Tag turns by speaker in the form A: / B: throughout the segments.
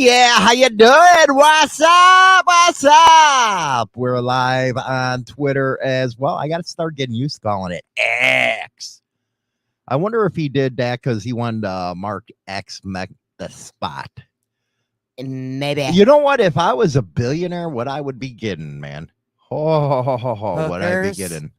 A: yeah, how you doing? What's up? What's up? We're live on Twitter as well. I got to start getting used to calling it X. I wonder if he did that because he wanted to mark X the spot.
B: Maybe.
A: You know what? If I was a billionaire, what I would be getting, man. What I'd be getting.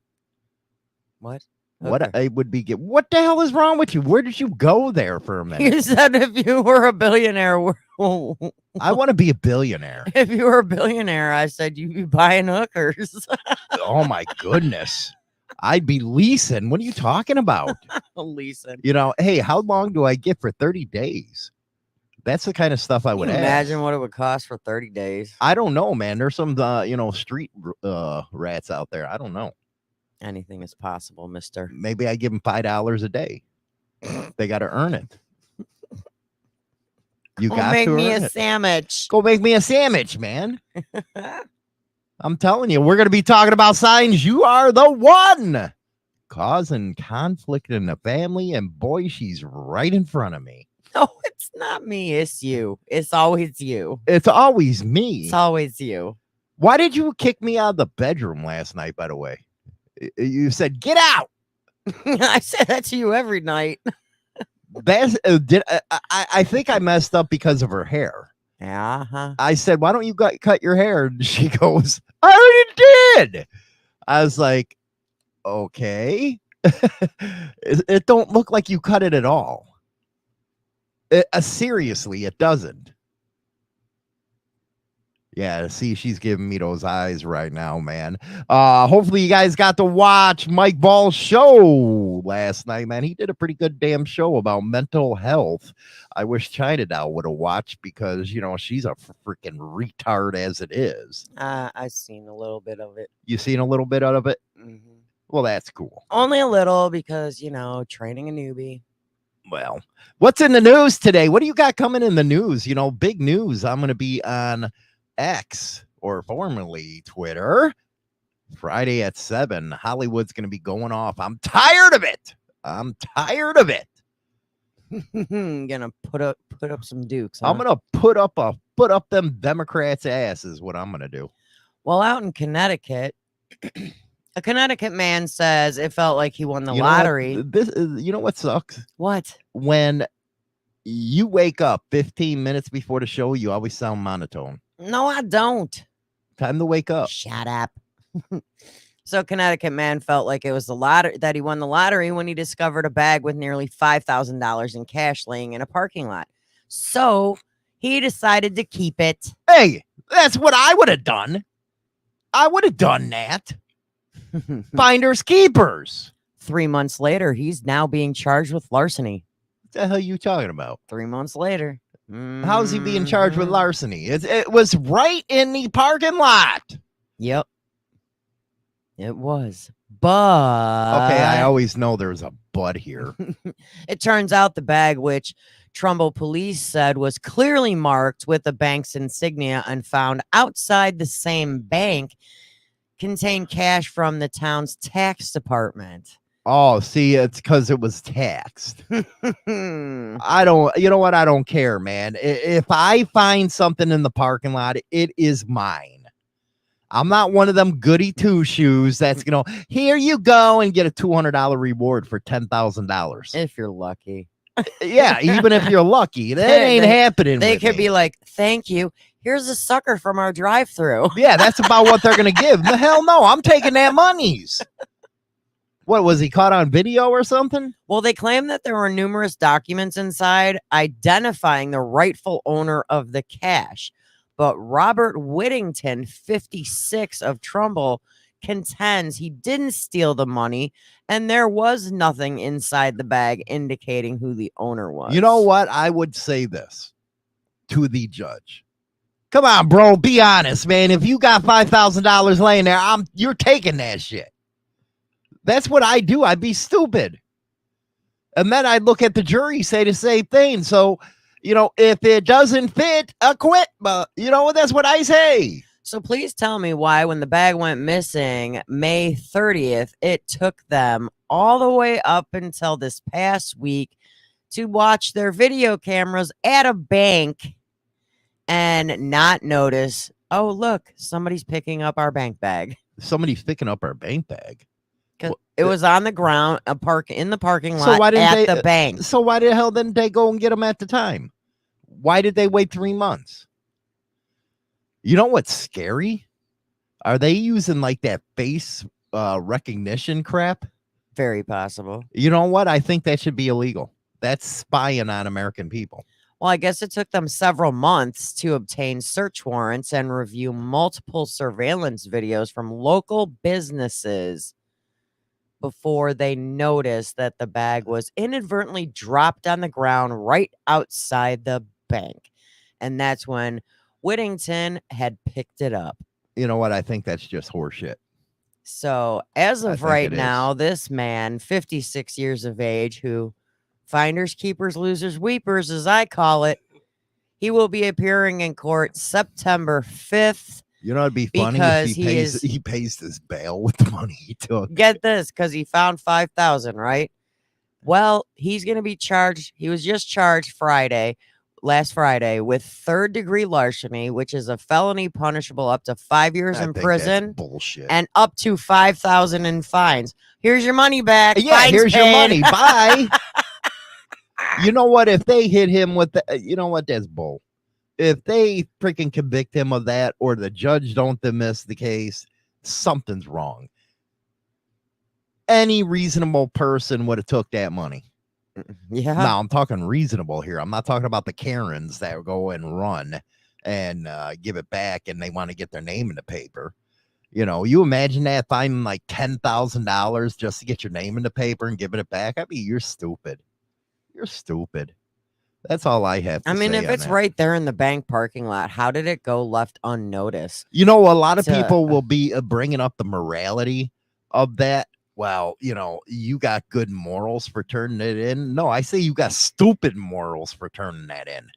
B: What?
A: What I would be getting. What the hell is wrong with you? Where did you go there for a minute?
B: You said if you were a billionaire,
A: I want to be a billionaire.
B: If you were a billionaire, I said you'd be buying hookers.
A: Oh my goodness. I'd be leasing. What are you talking about?
B: Leasing.
A: You know, hey, how long do I get for 30 days? That's the kind of stuff I would
B: imagine
A: ask.
B: what it would cost for 30 days.
A: I don't know, man. There's some street rats out there. I don't know.
B: Anything is possible, mister.
A: Maybe I give them $5 a day. They got to earn it. You got
B: make
A: to
B: me
A: earn
B: a
A: it.
B: sandwich.
A: Go make me a sandwich, man. I'm telling you, we're going to be talking about signs. You are the one causing conflict in the family. And boy, she's right in front of me.
B: No, it's not me. It's you. It's always you.
A: It's always me.
B: It's always you.
A: Why did you kick me out of the bedroom last night, by the way? You said, get out.
B: I say that to you every night.
A: That's, I think I messed up because of her hair.
B: Yeah.
A: I said, why don't you cut your hair? And she goes, I already did. I was like, okay. It don't look like you cut it at all. Seriously, it doesn't. Yeah, see, she's giving me those eyes right now, man. Hopefully you guys got to watch Mike Ball's show last night, man. He did a pretty good damn show about mental health. I wish China Doll would have watched because, you know, she's a freaking retard as it is.
B: I've seen a little bit of it.
A: You seen a little bit of it?
B: Mm-hmm.
A: Well, that's cool.
B: Only a little because, you know, training a newbie.
A: Well, what's in the news today? What do you got coming in the news? You know, big news. I'm going to be on X, or formerly Twitter, Friday at 7. Hollywood's going to be going off. I'm tired of it. I'm tired of it.
B: Gonna put up some dukes. Huh?
A: I'm gonna put up them Democrats' asses. What I'm gonna do.
B: Well, out in Connecticut, a Connecticut man says it felt like he won the lottery.
A: You know what sucks?
B: What? When
A: you wake up 15 minutes before the show, you always sound monotone.
B: No, I don't.
A: Time to wake up.
B: Shut up. So Connecticut man felt like it was the lottery, that he won the lottery when he discovered a bag with nearly $5,000 in cash laying in a parking lot. So he decided to keep it.
A: Hey, that's what I would have done. I would have done that. Finders keepers.
B: 3 months later, he's now being charged with larceny.
A: What the hell are you talking about?
B: 3 months later.
A: How is he being charged with larceny? It was right in the parking lot.
B: Yep. It was. But
A: okay, I always know there's a but here.
B: It turns out the bag, which Trumbull police said was clearly marked with the bank's insignia and found outside the same bank, contained cash from the town's tax department.
A: Oh, see, it's because it was taxed. I don't care, man. If I find something in the parking lot, it is mine. I'm not one of them goody two shoes that's, here you go and get a $200 reward for $10,000.
B: If you're lucky.
A: Yeah, even if you're lucky, that ain't happening.
B: They could be like, thank you. Here's a sucker from our drive-thru.
A: Yeah, that's about what they're going to give. The hell no, I'm taking that monies. What, was he caught on video or something?
B: Well, they claim that there were numerous documents inside identifying the rightful owner of the cash. But Robert Whittington, 56, of Trumbull, contends he didn't steal the money and there was nothing inside the bag indicating who the owner was.
A: You know what? I would say this to the judge. Come on, bro. Be honest, man. If you got $5,000 laying there, you're taking that shit. That's what I do. I'd be stupid. And then I'd look at the jury, say the same thing. So, if it doesn't fit, acquit. But, that's what I say.
B: So please tell me why, when the bag went missing May 30th, it took them all the way up until this past week to watch their video cameras at a bank and not notice, oh, look, somebody's picking up our bank bag.
A: Somebody's picking up our bank bag.
B: 'Cause
A: Wha-
B: it was on the ground, in the parking
A: So
B: lot
A: why didn't
B: at
A: they?
B: the bank.
A: So why the hell didn't they go and get them at the time? Why did they wait 3 months? You know what's scary? Are they using like that face recognition crap?
B: Very possible.
A: You know what? I think that should be illegal. That's spying on American people.
B: Well, I guess it took them several months to obtain search warrants and review multiple surveillance videos from local businesses before they noticed that the bag was inadvertently dropped on the ground right outside the bank. And that's when Whittington had picked it up.
A: You know what? I think that's just horseshit.
B: So, as
A: I
B: of
A: think
B: right
A: it is.
B: now, this man, 56 years of age, who finders, keepers, losers, weepers, as I call it, he will be appearing in court September 5th.
A: You know, it'd be funny
B: Because
A: if
B: he is-
A: he pays this bail with the money he took.
B: Get this, because he found 5,000, right? Well, he's going to be charged. He was just charged last Friday, with third-degree larceny, which is a felony punishable up to 5 years
A: I
B: in
A: think
B: prison
A: that's bullshit.
B: and up to 5,000 in fines. Here's your money back.
A: Yeah,
B: Fines
A: here's your
B: paid.
A: money. Bye. You know what? If they hit him with you know what? That's bull. If they freaking convict him of that, or the judge don't dismiss the case, something's wrong. Any reasonable person would have took that money.
B: Yeah.
A: Now I'm talking reasonable here. I'm not talking about the Karens that go and run and give it back, and they want to get their name in the paper. You know, you imagine that, finding like $10,000 just to get your name in the paper and giving it back. I mean, you're stupid. You're stupid. That's all I have to
B: I mean,
A: say
B: if
A: on
B: it's
A: that.
B: right there in the bank parking lot, how did it go left unnoticed?
A: You know, a lot of
B: to-
A: people will be bringing up the morality of that. Well, you know, you got good morals for turning it in. No, I say you got stupid morals for turning that in.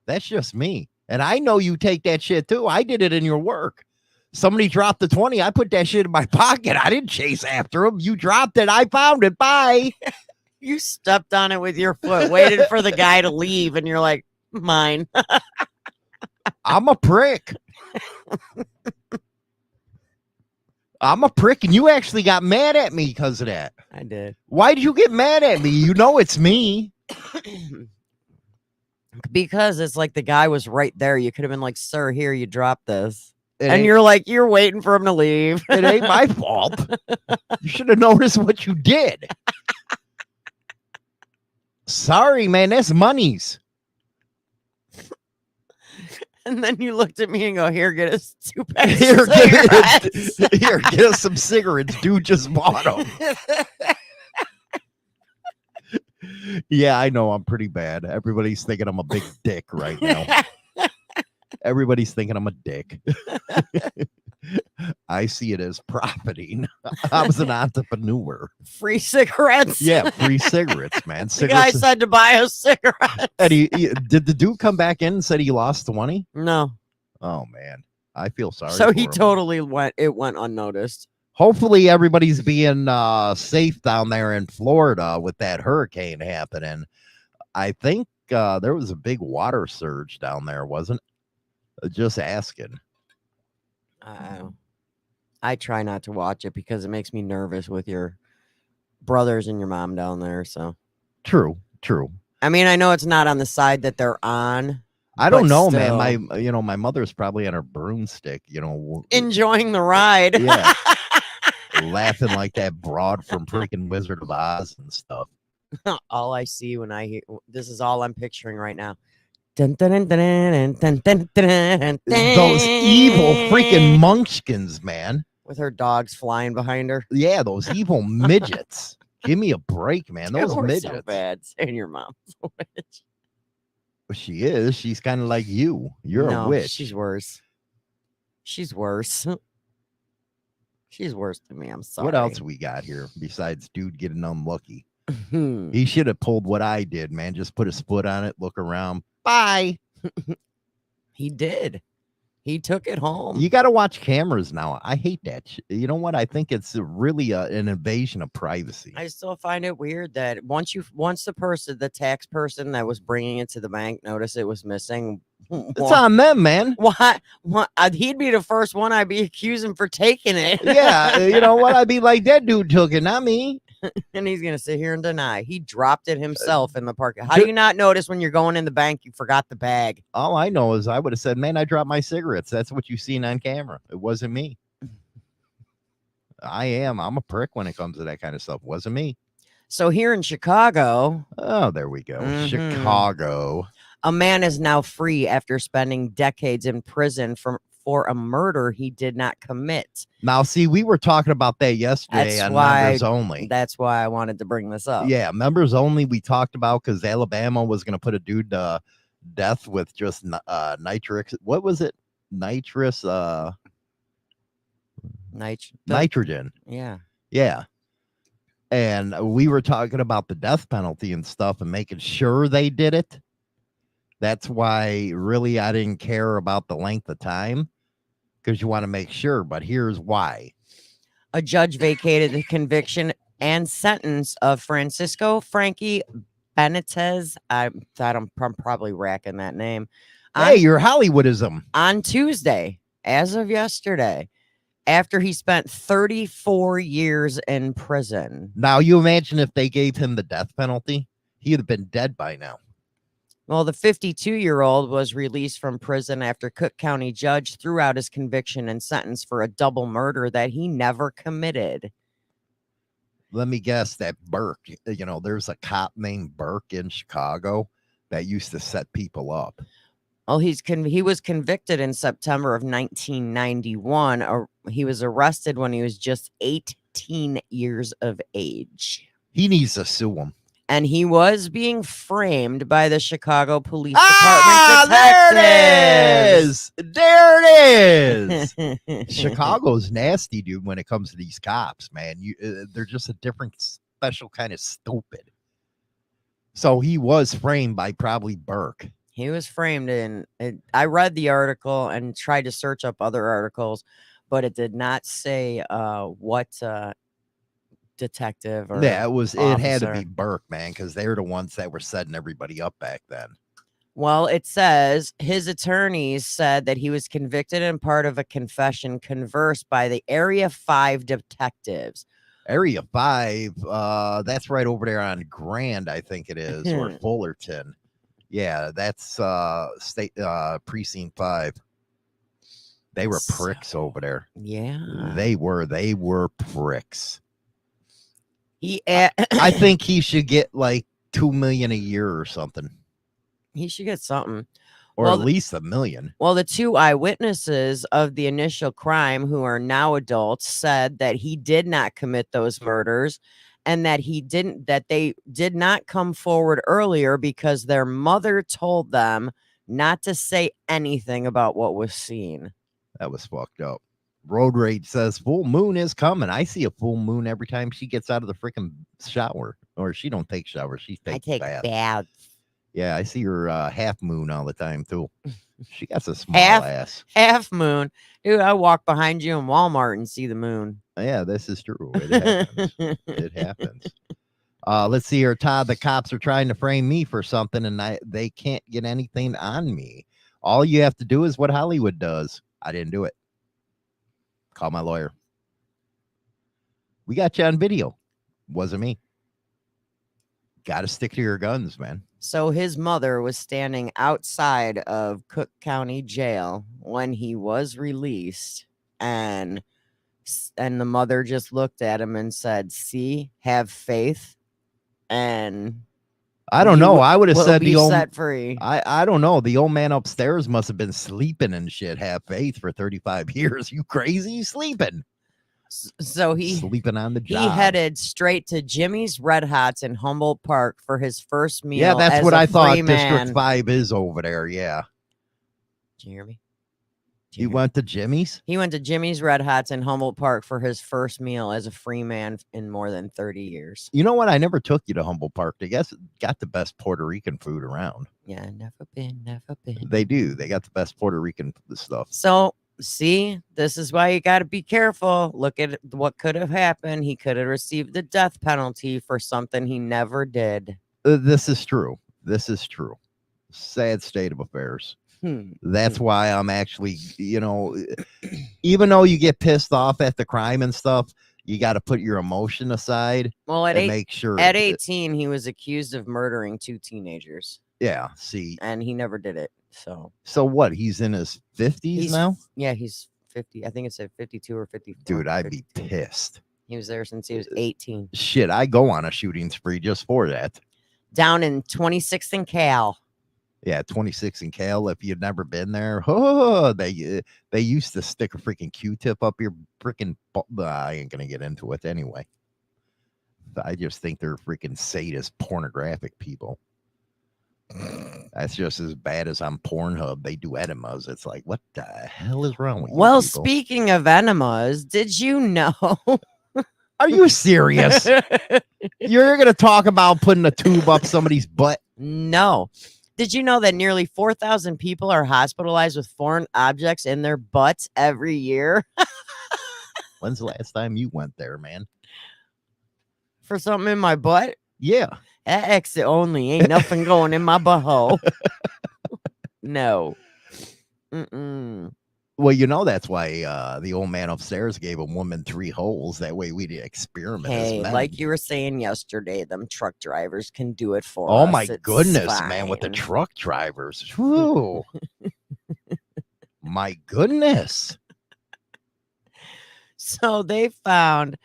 A: That's just me. And I know you take that shit too. I did it in your work. Somebody dropped the 20. I put that shit in my pocket. I didn't chase after him. You dropped it. I found it. Bye.
B: You stepped on it with your foot, waited for the guy to leave, and you're like, mine.
A: I'm a prick. I'm a prick, and you actually got mad at me because of that.
B: I did.
A: Why did you get mad at me? You know it's me.
B: Because it's like the guy was right there. You could have been like, sir, here, you dropped this.
A: It
B: And
A: ain't-
B: you're like, you're waiting for him to leave.
A: it ain't my fault. You should have noticed what you did. Sorry, man. That's monies.
B: And then you looked at me and go, here, get us 2 packs
A: Here,
B: of cigarettes.
A: get us some cigarettes. Dude just bought them. Yeah, I know. I'm pretty bad. Everybody's thinking I'm a big dick right now. Everybody's thinking I'm a dick. I see it as profiting. I was an entrepreneur.
B: Free cigarettes.
A: Yeah, free cigarettes, man.
B: The guy
A: Cigarettes.
B: said to buy us cigarettes.
A: And did the dude come back in and said he lost 20?
B: No.
A: Oh man, I feel sorry.
B: So
A: for
B: he
A: him.
B: totally went unnoticed.
A: Hopefully everybody's being safe down there in Florida with that hurricane happening. I think there was a big water surge down there, wasn't it? Just asking.
B: I try not to watch it because it makes me nervous with your brothers and your mom down there. So,
A: True.
B: I mean, I know it's not on the side that they're on.
A: I don't
B: But
A: know,
B: still.
A: man. My mother's probably on her broomstick,
B: Enjoying the ride.
A: Yeah. laughing like that broad from freaking Wizard of Oz and stuff.
B: All I see when I hear this is all I'm picturing right now. Dun, dun, dun, dun, dun, dun, dun, dun,
A: Those evil freaking
B: dun.
A: munchkins, man.
B: With her dogs flying behind her.
A: Yeah, those evil midgets. Give me a break, man. Those
B: We're
A: midgets.
B: so bad saying your mom's a witch.
A: She is. She's kind of like you. You're
B: No,
A: a witch.
B: She's worse. She's worse. She's worse than me. I'm sorry.
A: What else we got here besides dude getting unlucky?
B: Hmm.
A: He should have pulled what I did, man. Just put his foot on it, look around. Bye.
B: He did. He took it home.
A: You got to watch cameras now. I hate that. You know what? I think it's really an invasion of privacy.
B: I still find it weird that once the tax person that was bringing it to the bank noticed it was missing,
A: It's on them, man.
B: What? He'd be the first one I'd be accusing for taking it.
A: Yeah, you know what? I'd be like, that dude took it, not me.
B: And he's gonna sit here and deny he dropped it himself in the parking. How do you not notice when you're going in the bank you forgot the bag?
A: All I know is I would have said, man, I dropped my cigarettes. That's what you seen on camera. It wasn't me. I'm a prick when it comes to that kind of stuff. Wasn't me.
B: So here in Chicago,
A: Oh, there we go.
B: Mhm.
A: Chicago.
B: a man is now free after spending decades in prison for a murder he did not commit.
A: Now, see, we were talking about that yesterday
B: That's
A: on
B: why-
A: members only.
B: That's why I wanted to bring this up.
A: Yeah, members only. We talked about because Alabama was going to put a dude to death with just nitrix. What was it? Nitrous, nitrogen.
B: Yeah.
A: Yeah. And we were talking about the death penalty and stuff and making sure they did it. That's why really I didn't care about the length of time because you want to make sure. But here's why.
B: A judge vacated the conviction and sentence of Francisco Frankie Benitez. I'm probably racking that name.
A: Hey, your Hollywoodism.
B: On Tuesday, as of yesterday, after he spent 34 years in prison.
A: Now, you imagine if they gave him the death penalty, he'd have been dead by now.
B: Well, the 52-year-old was released from prison after Cook County judge threw out his conviction and sentence for a double murder that he never committed.
A: Let me guess that Burke, you know, there's a cop named Burke in Chicago that used to set people up.
B: Well, he was convicted in September of 1991. He was arrested when he was just 18 years of age.
A: He needs to sue him.
B: And he was being framed by the Chicago Police
A: Ah,
B: Department
A: there it
B: detectives.
A: is. There it is. Chicago's nasty, dude, when it comes to these cops, man. They're just a different, special kind of stupid. So he was framed by probably Burke.
B: He was framed I read the article and tried to search up other articles, but it did not say what detective or
A: Yeah, it had to
B: officer.
A: be Burke, man, because they're the ones that were setting everybody up back then.
B: Well, it says his attorneys said that he was convicted and part of a confession conversed by the Area 5 detectives.
A: Area 5, that's right over there on Grand, I think it is, or Fullerton. Yeah, that's state precinct 5. They were pricks over there.
B: Yeah.
A: They were pricks.
B: I
A: think he should get like $2 million a year or something.
B: He should get something.
A: Or
B: Well,
A: at least $1 million.
B: Well, the two eyewitnesses of the initial crime, who are now adults, said that he did not commit those murders and that they did not come forward earlier because their mother told them not to say anything about what was seen.
A: That was fucked up. Road Rage says full moon is coming. I see a full moon every time she gets out of the freaking shower. Or she don't take showers. She takes baths. Yeah, I see her half moon all the time too. She got a small ass.
B: Half moon. Dude, I walk behind you in Walmart and see the moon.
A: Yeah, this is true. It happens. It happens. Let's see here, Todd. The cops are trying to frame me for something and they can't get anything on me. All you have to do is what Hollywood does. I didn't do it. Call my lawyer. We got you on video. Wasn't me. Got to stick to your guns, man.
B: So his mother was standing outside of Cook County Jail when he was released, and the mother just looked at him and said, "See, have faith." And
A: I don't know. I would have said the old
B: set free.
A: I don't know. The old man upstairs must have been sleeping and shit. Have faith for 35 years. You crazy? Sleeping.
B: So he
A: sleeping on the job.
B: He headed straight to Jimmy's Red Hots in Humboldt Park for his first meal.
A: Yeah, that's
B: as
A: what
B: a
A: I thought
B: free man.
A: District 5 is over there. Yeah.
B: Did you hear me?
A: You went to Jimmy's?
B: He went to Jimmy's Red Hots in Humboldt Park for his first meal as a free man in more than 30 years.
A: You know what? I never took you to Humboldt Park. They got the best Puerto Rican food around.
B: Yeah, never been.
A: They do. They got the best Puerto Rican stuff.
B: So, see, this is why you got to be careful. Look at what could have happened. He could have received the death penalty for something he never did.
A: This is true. This is true. Sad state of affairs. That's why I'm actually, even though you get pissed off at the crime and stuff, you got to put your emotion aside
B: Well,
A: and make sure.
B: at 18, he was accused of murdering 2 teenagers,
A: Yeah. See.
B: and he never did it.
A: So what? He's in his 50s now?
B: Yeah, he's 50. I think it said 52 or 54.
A: Dude, I'd be
B: 52.
A: pissed.
B: He was there since he was 18.
A: Shit, I go on a shooting spree just for that.
B: Down in 26th and Cal.
A: Yeah, 26 in Cal. If you've never been there, they used to stick a freaking Q-tip up your freaking. I ain't gonna get into it anyway. I just think they're freaking sadist, pornographic people. That's just as bad as on Pornhub. They do enemas. It's like, what the hell is wrong with you
B: Well,
A: people?
B: speaking of enemas, did you know?
A: Are you serious? You're gonna talk about putting a tube up somebody's butt?
B: No. Did you know that nearly 4,000 people are hospitalized with foreign objects in their butts every year?
A: When's the last time you went there, man?
B: For something in my butt?
A: Yeah.
B: That exit only. Ain't nothing going in my butthole. No. Mm-mm.
A: Well, that's why the old man upstairs gave a woman 3 holes. That way we'd experiment.
B: Hey,
A: as men.
B: like you were saying yesterday, them truck drivers can do it for
A: Oh
B: us.
A: my
B: It's
A: goodness, man, with the
B: fine.
A: truck drivers. Whew. My goodness.
B: So they found.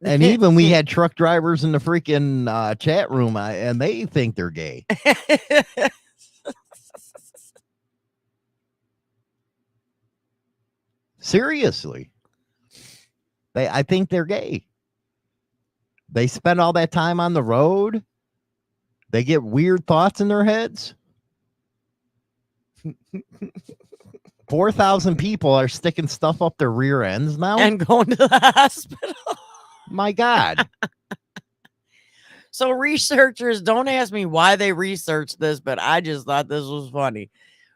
A: And even we had truck drivers in the freaking chat room, and they think they're gay. Seriously. I think they're gay. They spend all that time on the road. They get weird thoughts in their heads. 4,000 people are sticking stuff up their rear ends now.
B: And going to the hospital.
A: My God.
B: So researchers, don't ask me why they researched this, but I just thought this was funny.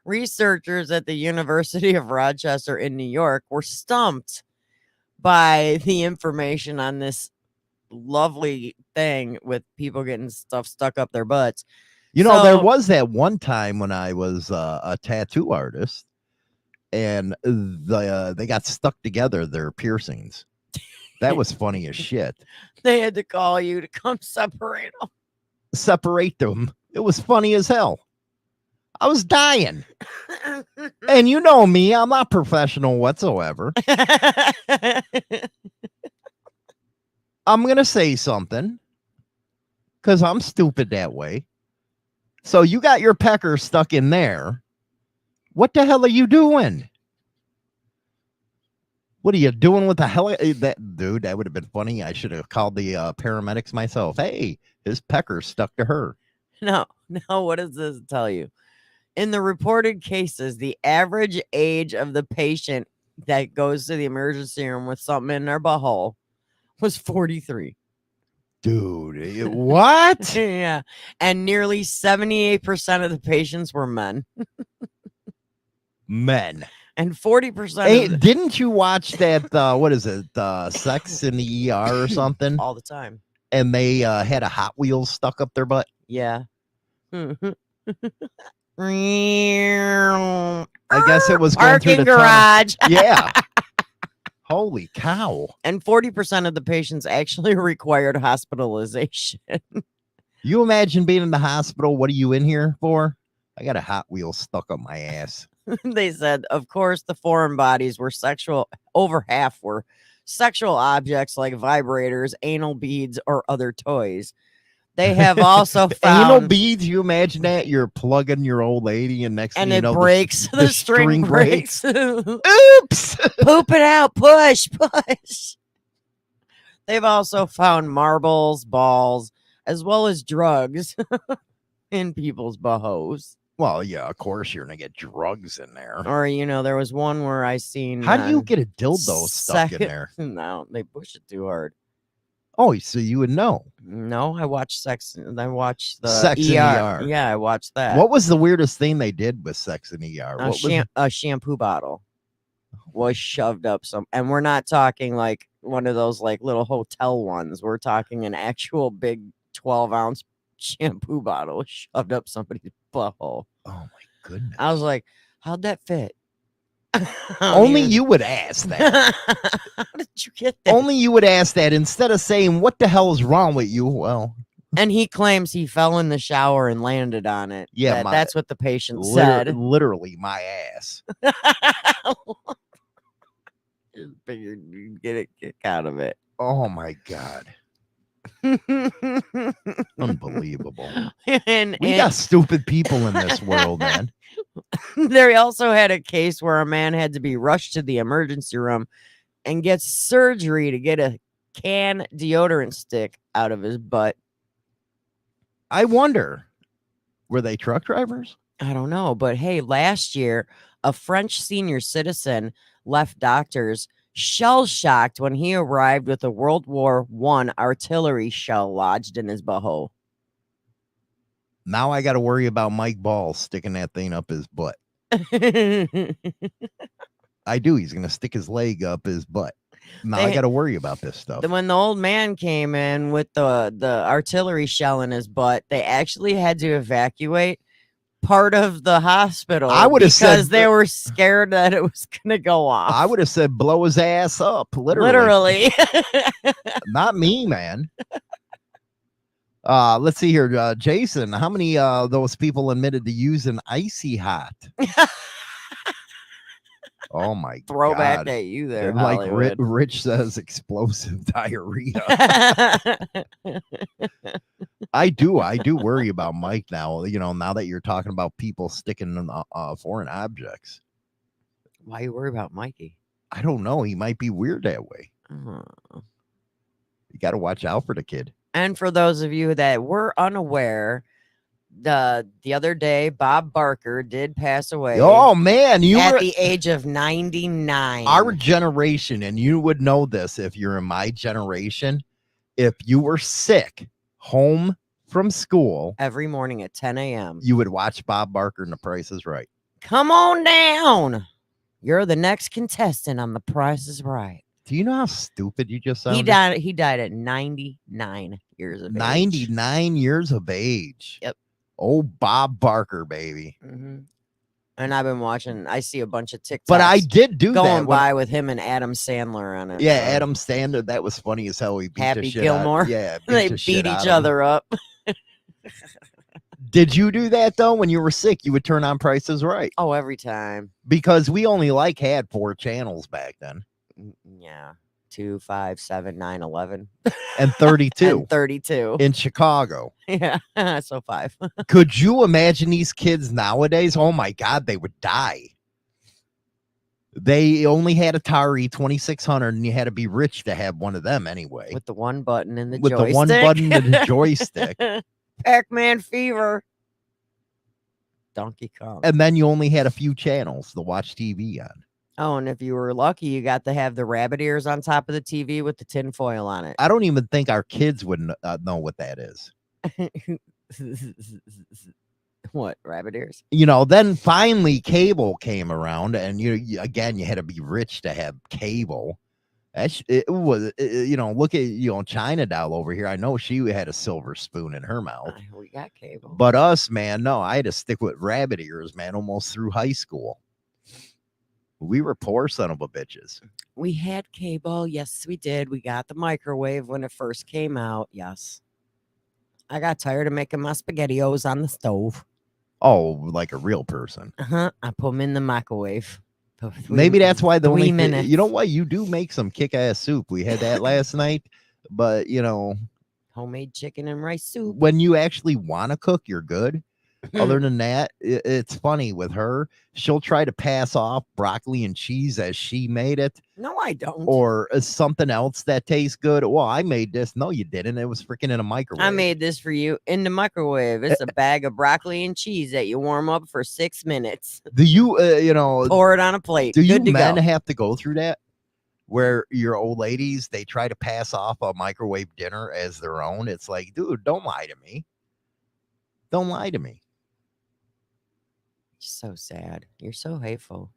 B: Researchers at the University of Rochester in New York were stumped by the information on this lovely thing with people getting stuff stuck up their butts.
A: There was that one time when I was a tattoo artist, and they got stuck together, their piercings. That was funny as shit.
B: They had to call you to come separate them.
A: Separate them. It was funny as hell. I was dying. And you know me, I'm not professional whatsoever. I'm going to say something because I'm stupid that way. So you got your pecker stuck in there. What the hell are you doing? What are you doing with the hell? Dude, that would have been funny. I should have called the paramedics myself. Hey, his pecker stuck to her.
B: No, what does this tell you? In the reported cases, the average age of the patient that goes to the emergency room with something in their butthole was 43.
A: Dude, what?
B: Yeah. And nearly 78% of the patients were men.
A: Men.
B: And 40%.
A: Hey, didn't you watch that? What is it? Sex in the ER or something?
B: All the time.
A: And they had a Hot Wheels stuck up their butt.
B: Yeah.
A: I guess it was going through
B: Parking
A: the
B: garage.
A: Yeah. Holy cow.
B: And 40% of the patients actually required hospitalization.
A: You imagine being in the hospital. What are you in here for? I got a Hot Wheel stuck up my ass.
B: They said, of course, the foreign bodies were sexual. Over half were sexual objects like vibrators, anal beads, or other toys. They have also found
A: anal beads. You imagine that you're plugging your old lady, and next
B: and
A: thing you
B: it
A: know,
B: breaks. The string breaks.
A: Oops!
B: Poop it out. Push. They've also found marbles, balls, as well as drugs in people's buttholes.
A: Well, yeah, of course you're gonna get drugs in there.
B: Or there was one where I seen.
A: How do you get a dildo stuck in there?
B: No, they push it too hard.
A: Oh, so you would know.
B: No, I watched Sex. I watched the
A: Sex in ER.
B: Yeah, I watched that.
A: What was the weirdest thing they did with Sex in ER?
B: A shampoo bottle was shoved up some, and we're not talking like one of those like little hotel ones. We're talking an actual big 12-ounce shampoo bottle shoved up somebody's butthole.
A: Oh my goodness.
B: I was like, how'd that fit?
A: Only you would ask that.
B: How did you get that?
A: Only you would ask that instead of saying, what the hell is wrong with you? Well,
B: And he claims he fell in the shower and landed on it.
A: Yeah,
B: that's what the patient said.
A: literally my ass.
B: Just figured you'd get a kick out of it.
A: Oh my God. Unbelievable.
B: and
A: We got stupid people in this world, man.
B: They also had a case where a man had to be rushed to the emergency room and get surgery to get a can deodorant stick out of his butt.
A: I wonder, were they truck drivers?
B: I don't know, but hey, last year, a French senior citizen left doctors shell-shocked when he arrived with a World War I artillery shell lodged in his butthole.
A: Now I got to worry about Mike Ball sticking that thing up his butt. I do. He's going to stick his leg up his butt. Now I got to worry about this stuff.
B: When the old man came in with the artillery shell in his butt, they actually had to evacuate part of the hospital.
A: I would have said
B: because they were scared that it was going to go off.
A: I would have said blow his ass up. Literally. Not me, man. Let's see here. Jason, how many those people admitted to using Icy Hot? Oh my
B: Throwback
A: God.
B: at you there.
A: Like
B: Hollywood.
A: Rich says, explosive diarrhea. I do worry about Mike now. You know, now that you're talking about people sticking foreign objects.
B: Why you worry about Mikey?
A: I don't know. He might be weird that way.
B: Uh-huh.
A: You got to watch out for the kid.
B: And for those of you that were unaware, the other day, Bob Barker did pass away.
A: Oh man, you
B: at
A: were
B: the age of 99.
A: Our generation, and you would know this if you're in my generation. If you were sick, home from school,
B: every morning at 10 a.m.,
A: you would watch Bob Barker and The Price is Right.
B: Come on down. You're the next contestant on The Price is Right.
A: Do you know how stupid you just sounded?
B: He died at 99 years of age.
A: 99 years of age.
B: Yep.
A: Oh, Bob Barker, baby.
B: Mm-hmm. And I've been watching. I see a bunch of TikToks.
A: But I did do
B: going
A: that
B: by with him and Adam Sandler on it.
A: Yeah, Adam Sandler. That was funny as hell. He beat
B: Happy
A: the shit
B: Gilmore.
A: Out. Yeah,
B: They beat each other up.
A: Did you do that though? When you were sick, you would turn on Price is Right.
B: Oh, every time.
A: Because we only had 4 channels back then.
B: Yeah. 2, 5, 7, 9, 11.
A: And 32.
B: And 32.
A: In Chicago.
B: Yeah. So 5.
A: Could you imagine these kids nowadays? Oh my God, they would die. They only had Atari 2600 and you had to be rich to have one of them anyway.
B: With the one button and the
A: With
B: joystick.
A: the one button and the joystick.
B: Pac-Man Fever. Donkey Kong.
A: And then you only had a few channels to watch TV on.
B: Oh, and if you were lucky, you got to have the rabbit ears on top of the TV with the tin foil on it.
A: I don't even think our kids would know what that is.
B: What, rabbit ears?
A: You know, then finally cable came around, and you again, you had to be rich to have cable. It was, you know, look at, China Doll over here. I know she had a silver spoon in her mouth.
B: We got cable.
A: But us, man, no, I had to stick with rabbit ears, man, almost through high school. We were poor son of a bitches.
B: We had cable. Yes, we did. We got the microwave when it first came out. Yes. I got tired of making my SpaghettiOs on the stove.
A: Oh, like a real person.
B: I put them in the microwave.
A: Maybe that's why the only
B: minutes.
A: You know what? You do make some kick-ass soup. We had that last night. But,
B: homemade chicken and rice soup.
A: When you actually want to cook, you're good. Other than that, it's funny with her. She'll try to pass off broccoli and cheese as she made it.
B: No, I don't.
A: Or something else that tastes good. Well, I made this. No, you didn't. It was freaking in a microwave.
B: I made this for you in the microwave. It's a bag of broccoli and cheese that you warm up for 6 minutes.
A: Do you,
B: pour it on a plate.
A: Do you
B: Good to
A: men
B: go.
A: have to go through that? Where your old ladies, they try to pass off a microwave dinner as their own. It's like, dude, don't lie to me. Don't lie to me.
B: So sad. You're so hateful.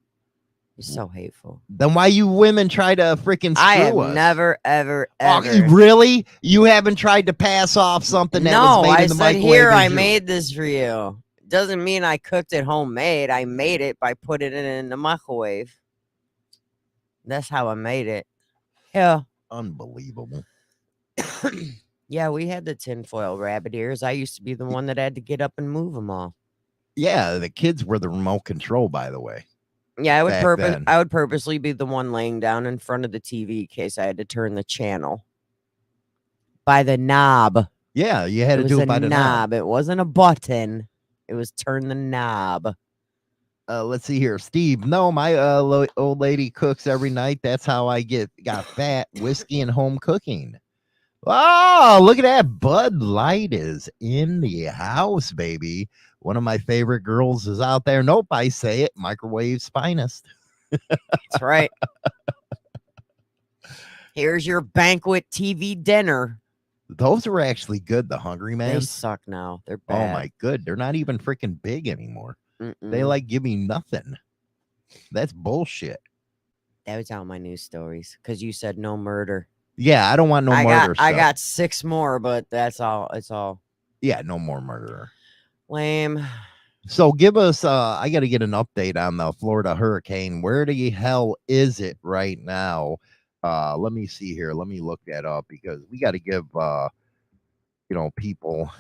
B: You're so hateful.
A: Then why you women try to freaking screw
B: I have
A: us?
B: never, ever,
A: Oh,
B: ever.
A: really? You haven't tried to pass off something that was made
B: I
A: in the
B: said,
A: microwave?
B: here, I
A: as you-
B: made this for you. Doesn't mean I cooked it homemade. I made it by putting it in the microwave. That's how I made it. Yeah.
A: Unbelievable.
B: Yeah, we had the tinfoil rabbit ears. I used to be the one that had to get up and move them all.
A: Yeah, the kids were the remote control, by the way.
B: Yeah,
A: Back then.
B: I would purposely be the one laying down in front of the TV in case I had to turn the channel by the knob.
A: Yeah, you had to do it by the knob.
B: It wasn't a button. It was turn the knob.
A: Let's see here, Steve. No, my old lady cooks every night. That's how I got fat. Whiskey and home cooking. Oh, look at that! Bud Light is in the house, baby. One of my favorite girls is out there. Nope, I say it. Microwave's finest.
B: That's right. Here's your banquet TV dinner.
A: Those were actually good. The Hungry
B: They
A: Man's.
B: suck now. They're
A: Oh
B: bad.
A: my good. They're not even freaking big anymore. They
B: Mm-mm.
A: like give me nothing. That's bullshit.
B: That was all my news stories because you said no murder.
A: Yeah, I don't want no murder.
B: I
A: stuff.
B: got 6 more, but that's all. It's all
A: Yeah, no more murderer.
B: lame.
A: So give us I got to get an update on the Florida hurricane. Where the hell is it right now? Let me see here. Let me look that up because we got to give people.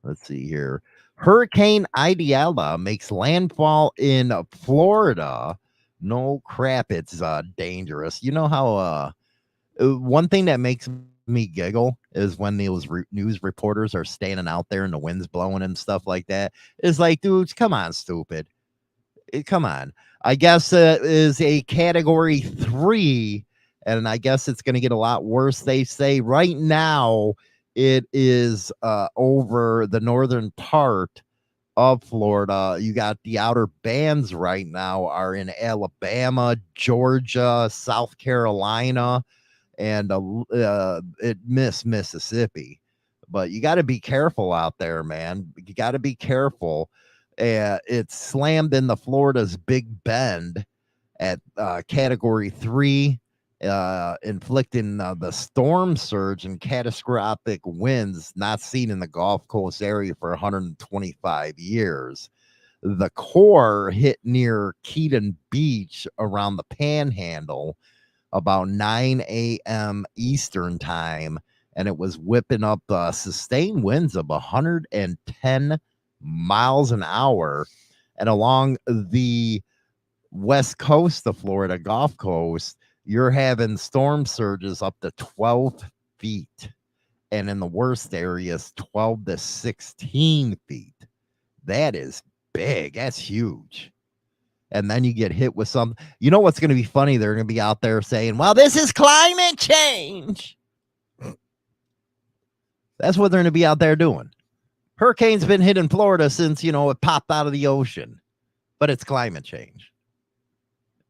A: Let's see here. Hurricane Idiala makes landfall in Florida. No crap, it's dangerous. You know how one thing that makes me giggle is when those news reporters are standing out there and the wind's blowing and stuff like that. It's like, dudes, come on, stupid. Come on. I guess it is a category 3, and I guess it's going to get a lot worse. They say right now it is over the northern part of Florida. You got the outer bands right now are in Alabama, Georgia, South Carolina, and it missed Mississippi. But you got to be careful out there, man. You got to be careful. It's slammed into Florida's Big Bend at category 3, inflicting the storm surge and catastrophic winds not seen in the Gulf Coast area for 125 years. The core hit near Keaton Beach around the Panhandle about 9 a.m. Eastern time, and it was whipping up sustained winds of 110 miles an hour. And along the west coast of Florida, Gulf Coast, you're having storm surges up to 12 feet. And in the worst areas, 12 to 16 feet. That is big. That's huge. And then you get hit with some, you know what's going to be funny? They're going to be out there saying, well, this is climate change. That's what they're going to be out there doing. Hurricane's been hitting Florida since, it popped out of the ocean, but it's climate change.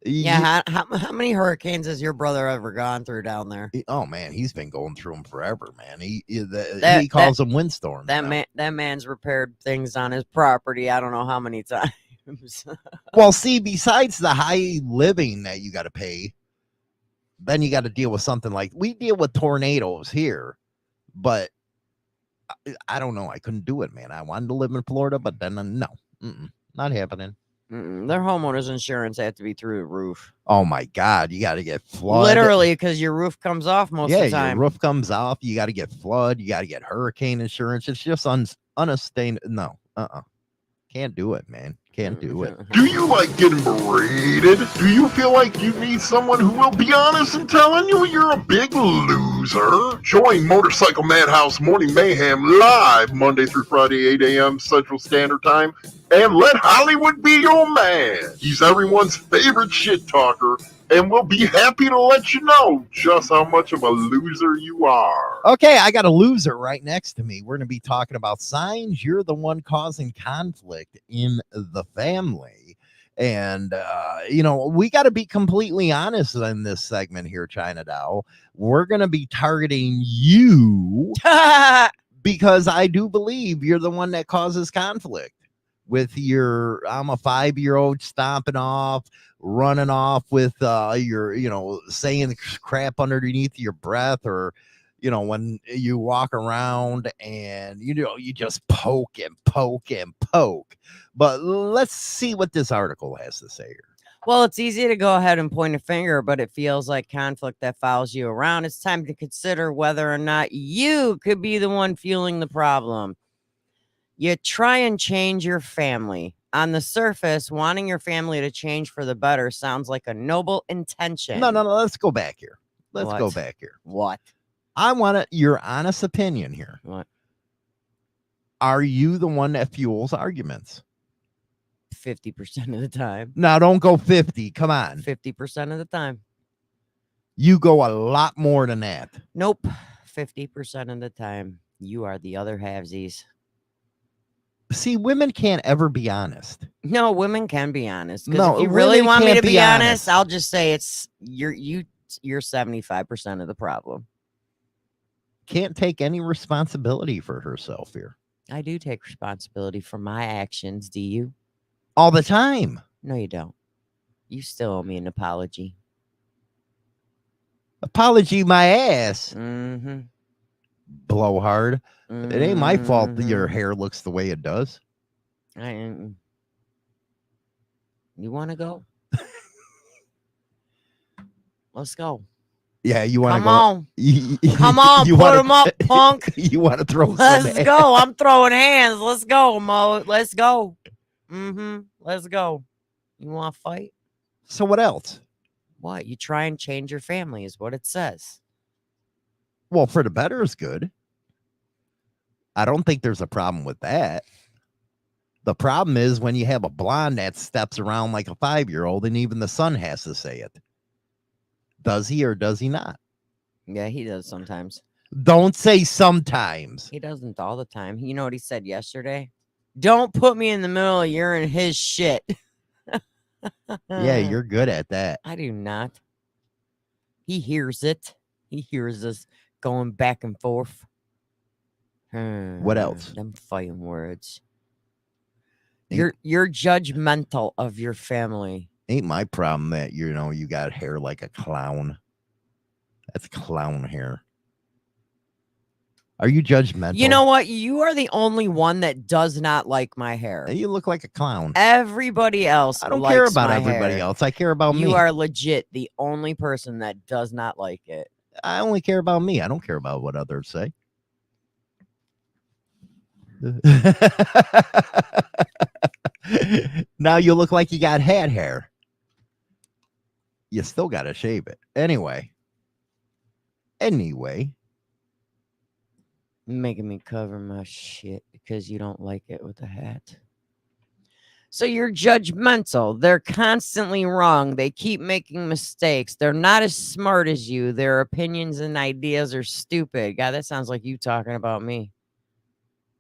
B: Yeah, how many hurricanes has your brother ever gone through down there?
A: Oh man, he's been going through them forever, man. He calls them windstorms.
B: That man's repaired things on his property. I don't know how many times.
A: Well, see, besides the high living that you got to pay, then you got to deal with something like we deal with tornadoes here, but I don't know. I couldn't do it, man. I wanted to live in Florida, but then no, not happening.
B: Their homeowner's insurance had to be through the roof.
A: Oh my God, you got to get flood.
B: Literally, because your roof comes off most of the time.
A: Your roof comes off. You got to get flood. You got to get hurricane insurance. It's just unsustained. No, can't do it, man. Can't do it.
C: Do you like getting berated? Do you feel like you need someone who will be honest and telling you you're a big loser? Join Motorcycle Madhouse Morning Mayhem live Monday through Friday, 8 a.m. Central Standard Time, and let Hollywood be your man. He's everyone's favorite shit talker and will be happy to let you know just how much of a loser you are.
A: Okay, I got a loser right next to me. We're going to be talking about signs you're the one causing conflict in the family. And, we got to be completely honest in this segment here, China Doll. We're going to be targeting you because I do believe you're the one that causes conflict with I'm a 5-year-old stomping off, running off with your saying crap underneath your breath, or you know, when you walk around and, you know, you just poke and poke and poke. But let's see what this article has to say here.
B: Well, it's easy to go ahead and point a finger, but it feels like conflict that follows you around. It's time to consider whether or not you could be the one fueling the problem. You try and change your family. On the surface, wanting your family to change for the better sounds like a noble intention.
A: No. Let's go back here. Let's go
B: What?
A: back here.
B: What?
A: I want your honest opinion here.
B: What?
A: Are you the one that fuels arguments?
B: 50% of the time.
A: Now, don't go 50. Come on.
B: 50% of the time.
A: You go a lot more than that.
B: Nope. 50% of the time. You are the other halvesies.
A: See, women can't ever be honest.
B: No, women can be honest. 'Cause
A: No,
B: if you really
A: women
B: want me
A: can't
B: to
A: be
B: be honest,
A: honest.
B: I'll just say you're 75% of the problem.
A: Can't take any responsibility for herself here.
B: I do take responsibility for my actions. Do you?
A: All the time.
B: No, you don't. You still owe me an apology.
A: Apology my ass.
B: Mm-hmm.
A: Blowhard. It ain't my fault that your
B: Mhm.
A: hair looks the way it does.
B: You want to go? Let's go.
A: Yeah, you want to
B: Come
A: go.
B: on.
A: You,
B: Come on.
A: you
B: Put
A: wanna-
B: them up, punk.
A: You want to throw
B: Let's
A: some
B: go. I'm throwing hands. Let's go, Mo. Let's go. Let's go. You want to fight?
A: So what else?
B: What? You try and change your family is what it says.
A: Well, for the better is good. I don't think there's a problem with that. The problem is when you have a blonde that steps around like a 5-year-old and even the son has to say it. Does he or does he not?
B: Yeah, he does sometimes.
A: Don't say sometimes.
B: He doesn't all the time. You know what he said yesterday? Don't put me in the middle of your and his shit.
A: Yeah, you're good at that.
B: I do not. He hears it. He hears us going back and forth.
A: What else?
B: Them fighting words.
A: Ain't-
B: You're judgmental of your family.
A: Ain't my problem that, you know, you got hair like a clown. That's clown hair. Are you judgmental?
B: You know what? You are the only one that does not like my hair.
A: You look like a clown.
B: Everybody else
A: I don't care
B: likes
A: about
B: my
A: everybody
B: hair.
A: else. I care about me.
B: You are legit the only person that does not like it.
A: I only care about me. I don't care about what others say. Now you look like you got hat hair. You still got to shave it. Anyway,
B: Making me cover my shit because you don't like it with a hat. So you're judgmental. They're constantly wrong. They keep making mistakes. They're not as smart as you. Their opinions and ideas are stupid. God, that sounds like you talking about me.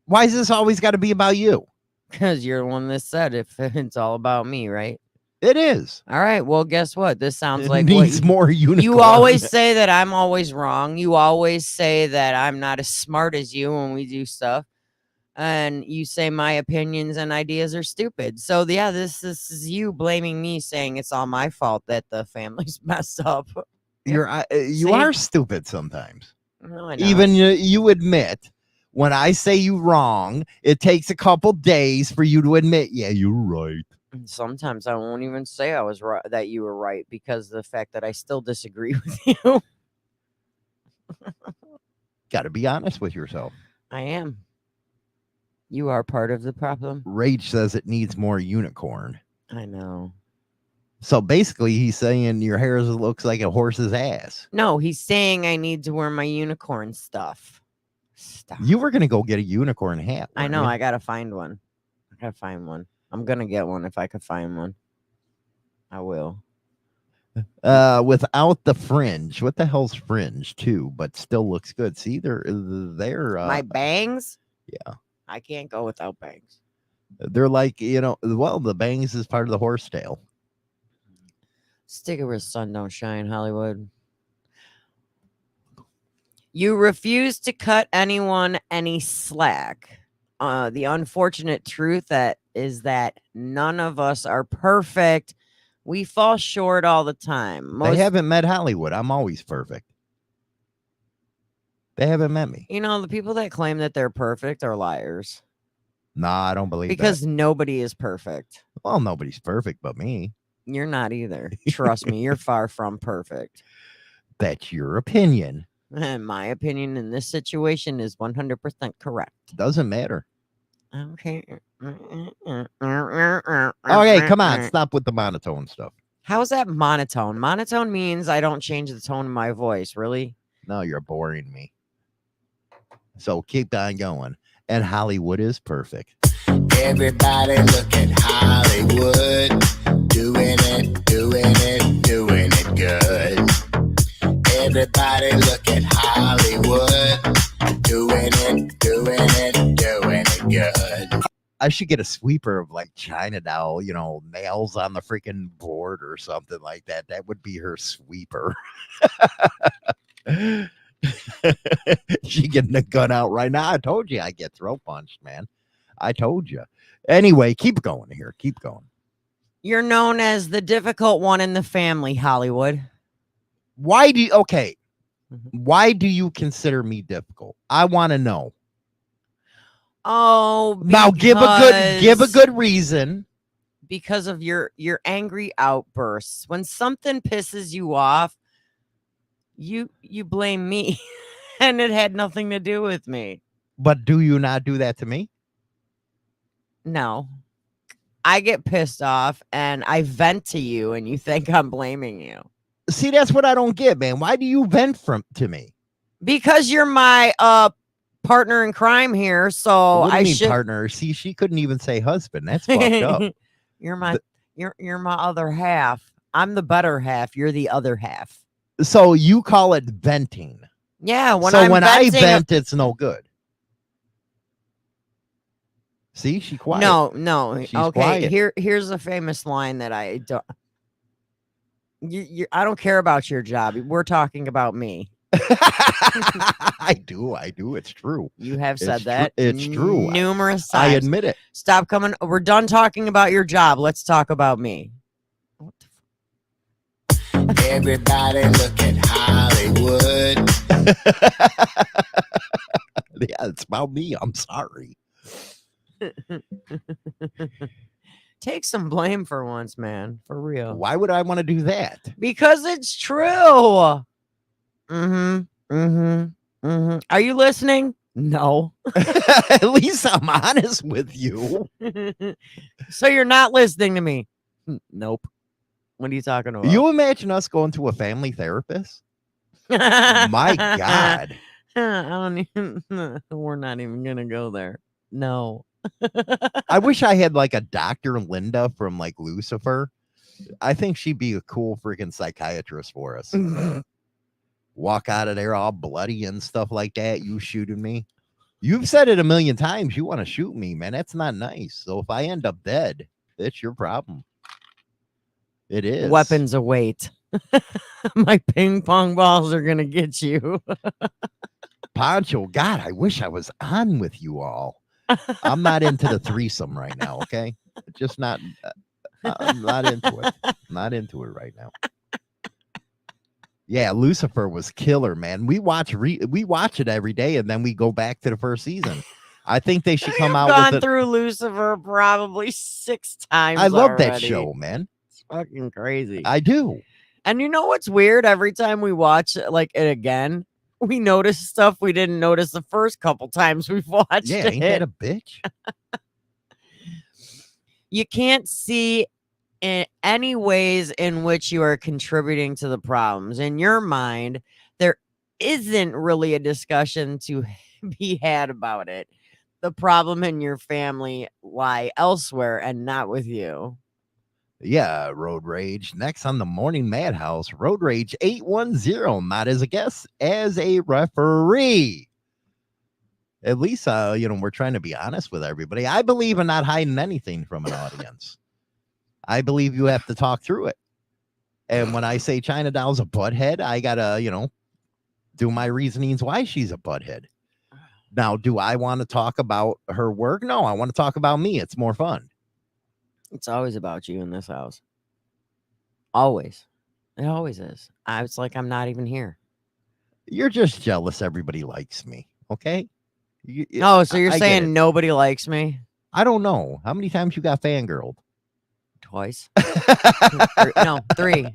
A: why is this always got to be about you?
B: Because you're the one that said if it's all about me, right?
A: It is.
B: All right. Well, guess what? This sounds
A: It
B: like
A: needs
B: what
A: more unicorn.
B: you always say that I'm always wrong. You always say that I'm not as smart as you when we do stuff. And you say my opinions and ideas are stupid. So yeah, this is you blaming me, saying it's all my fault that the family's messed up.
A: you
B: See?
A: are stupid sometimes.
B: No, I know.
A: Even you admit when I say you wrong, it takes a couple days for you to admit, yeah, you're right.
B: Sometimes I won't even say I was right, that you were right, because of the fact that I still disagree with you.
A: Got to be honest with yourself.
B: I am. You are part of the problem.
A: Rage says it needs more unicorn.
B: I know.
A: So basically, he's saying your hair looks like a horse's ass.
B: No, he's saying I need to wear my unicorn stuff. Stop.
A: You were going to go get a unicorn hat.
B: I
A: weren't
B: know.
A: you?
B: I gotta find one. I'm gonna get one if I could find one. I will.
A: Without the fringe. What the hell's fringe too? But still looks good. See, they're
B: My bangs?
A: yeah.
B: I can't go without bangs.
A: They're like, you know, well, the bangs is part of the horse tail.
B: Stick it where the sun don't shine, Hollywood. You refuse to cut anyone any slack. The unfortunate truth is that none of us are perfect. We fall short all the time.
A: They haven't met Hollywood. I'm always perfect. They haven't met me.
B: You know, the people that claim that they're perfect are liars
A: Nah, I don't believe
B: because nobody is perfect.
A: that. Well, nobody's perfect but me.
B: You're not either. Trust me, you're far from perfect.
A: That's your opinion.
B: And my opinion in this situation is 100% correct.
A: Doesn't matter.
B: Okay.
A: Okay, come on. Stop with the monotone stuff.
B: How's that monotone? Monotone means I don't change the tone of my voice. Really?
A: No, you're boring me. So keep on going. And Hollywood is perfect.
D: Everybody look at Hollywood, doing it, doing it, doing it good. Everybody look at Hollywood, doing it, doing it, doing it good.
A: I should get a sweeper of like China doll, nails on the freaking board or something like that. That would be her sweeper. She getting the gun out right now. I told you I get throat punched, man. I told you. Anyway, keep going here. Keep going.
B: You're known as the difficult one in the family, Hollywood.
A: Why do you, okay?
B: Mhm.
A: Why do you consider me difficult? I want to know.
B: Oh,
A: Now give a good reason.
B: because of your angry outbursts. When something pisses you off, you blame me, and it had nothing to do with me.
A: But do you not do that to me?
B: No. I get pissed off and I vent to you and you think I'm blaming you.
A: See, that's what I don't get, man. Why do you vent to me?
B: Because you're my partner in crime here, so
A: What do you
B: I
A: mean
B: should
A: partner? See, she couldn't even say husband. That's fucked up.
B: You're my you're my other half. I'm the better half, you're the other half.
A: So you call it venting.
B: Yeah, when
A: I vent, it's no good. See, she quiet.
B: No.
A: She's
B: Okay,
A: quiet.
B: here's a famous line that I don't. I don't care about your job. We're talking about me.
A: I do. It's true.
B: You have said
A: It's
B: that.
A: it's true.
B: Numerous
A: I
B: times.
A: admit it.
B: Stop coming. We're done talking about your job. Let's talk about me. What the
D: Everybody look at Hollywood.
A: Yeah, it's about me. I'm sorry.
B: Take some blame for once, man. For real.
A: Why would I want to do that?
B: Because it's true. Are you listening? No.
A: At least I'm honest with you.
B: So you're not listening to me? Nope. What are you talking about?
A: You imagine us going to a family therapist? My God.
B: I don't even. We're not even gonna go there. No.
A: I wish I had like a Dr. Linda from like Lucifer. I think she'd be a cool freaking psychiatrist for us. Walk out of there all bloody and stuff like that. You shooting me. You've said it a million times. You want to shoot me, man. That's not nice. So if I end up dead, that's your problem. It is.
B: Weapons await. My ping pong balls are gonna get you.
A: Poncho, God, I wish I was on with you all. I'm not into the threesome right now, okay? Just not. I'm not into it. Not into it right now. Yeah, Lucifer was killer, man. We watch it every day, and then we go back to the first season. I think they should come out
B: gone
A: with it.
B: through Lucifer probably 6 times.
A: I love that
B: already.
A: show, man.
B: It's fucking crazy.
A: I do.
B: And you know what's weird? Every time we watch like it again, we notice stuff we didn't notice the first couple times we've watched
A: Yeah,
B: it.
A: ain't that a bitch?
B: You can't see in any ways in which you are contributing to the problems. In your mind, there isn't really a discussion to be had about it. The problem in your family lie elsewhere and not with you.
A: Yeah, Road Rage. Next on the Morning Madhouse, Road Rage 810, not as a guest, as a referee. At least, we're trying to be honest with everybody. I believe in not hiding anything from an audience. I believe you have to talk through it. And when I say China Doll's a butthead, I gotta, do my reasonings why she's a butthead. Now, do I want to talk about her work? No, I want to talk about me. It's more fun.
B: It's always about you in this house. Always. It always is. It's like I'm not even here.
A: You're just jealous everybody likes me. Okay.
B: Oh, so you're
A: I get
B: saying
A: it.
B: nobody likes me?
A: I don't know. How many times you got fangirled?
B: Twice. No, three.